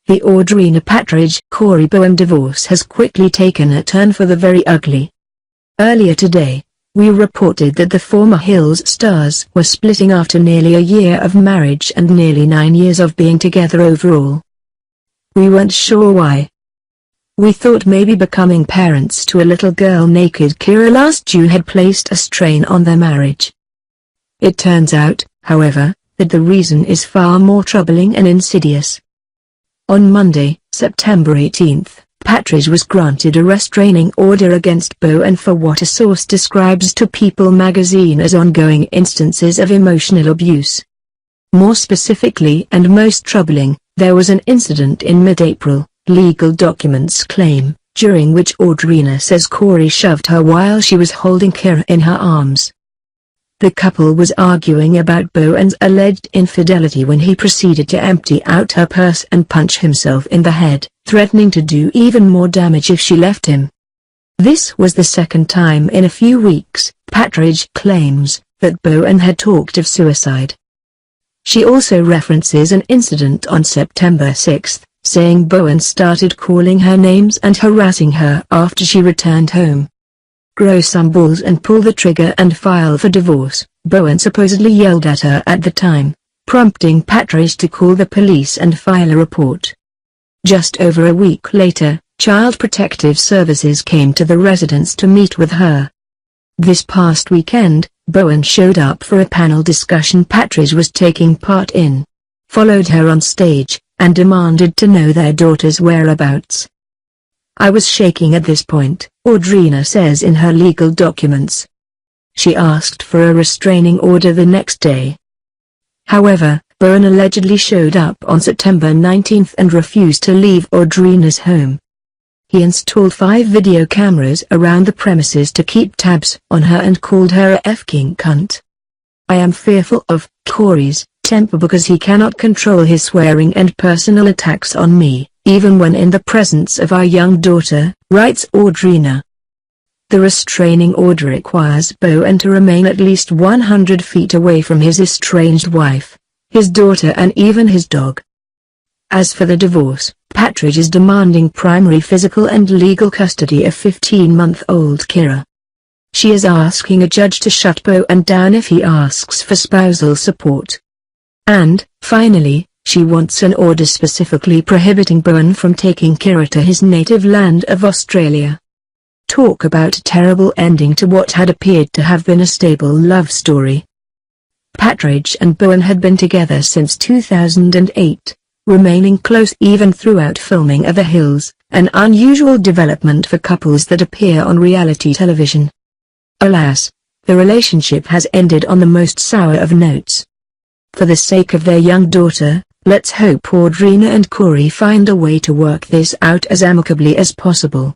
The Audrina Patridge-Corey Bohan divorce has quickly taken a turn for the very ugly. Earlier today, we reported that the former Hills stars were splitting after nearly a year of marriage and nearly 9 years of being together overall. We weren't sure why. We thought maybe becoming parents to a little girl naked Kira last June had placed a strain on their marriage. It turns out, however, that the reason is far more troubling and insidious. On Monday, September 18, Patridge was granted a restraining order against Bohan for what a source describes to People magazine as ongoing instances of emotional abuse. More specifically and most troubling, there was an incident in mid-April, legal documents claim, during which Audrina says Corey shoved her while she was holding Kira in her arms. The couple was arguing about Bohan's alleged infidelity when he proceeded to empty out her purse and punch himself in the head, threatening to do even more damage if she left him. This was the second time in a few weeks, Patridge claims, that Bohan had talked of suicide. She also references an incident on September 6, saying Bohan started calling her names and harassing her after she returned home. "Grow some balls and pull the trigger and file for divorce," Bohan supposedly yelled at her at the time, prompting Patridge to call the police and file a report. Just over a week later, Child Protective Services came to the residence to meet with her. This past weekend, Bohan showed up for a panel discussion Patridge was taking part in, followed her on stage, and demanded to know their daughter's whereabouts. "I was shaking at this point," Audrina says in her legal documents. She asked for a restraining order the next day. However, Bohan allegedly showed up on September 19 and refused to leave Audrina's home. He installed 5 video cameras around the premises to keep tabs on her and called her a f-king cunt. "I am fearful of Corey's temper because he cannot control his swearing and personal attacks on me, even when in the presence of our young daughter," writes Audrina. The restraining order requires Bohan to remain at least 100 feet away from his estranged wife, his daughter and even his dog. As for the divorce, Patridge is demanding primary physical and legal custody of 15-month-old Kira. She is asking a judge to shut Bohan down if he asks for spousal support. And, finally, she wants an order specifically prohibiting Bohan from taking Kira to his native land of Australia. Talk about a terrible ending to what had appeared to have been a stable love story. Patridge and Bohan had been together since 2008, remaining close even throughout filming of The Hills, an unusual development for couples that appear on reality television. Alas, the relationship has ended on the most sour of notes. For the sake of their young daughter, let's hope Audrina and Corey find a way to work this out as amicably as possible.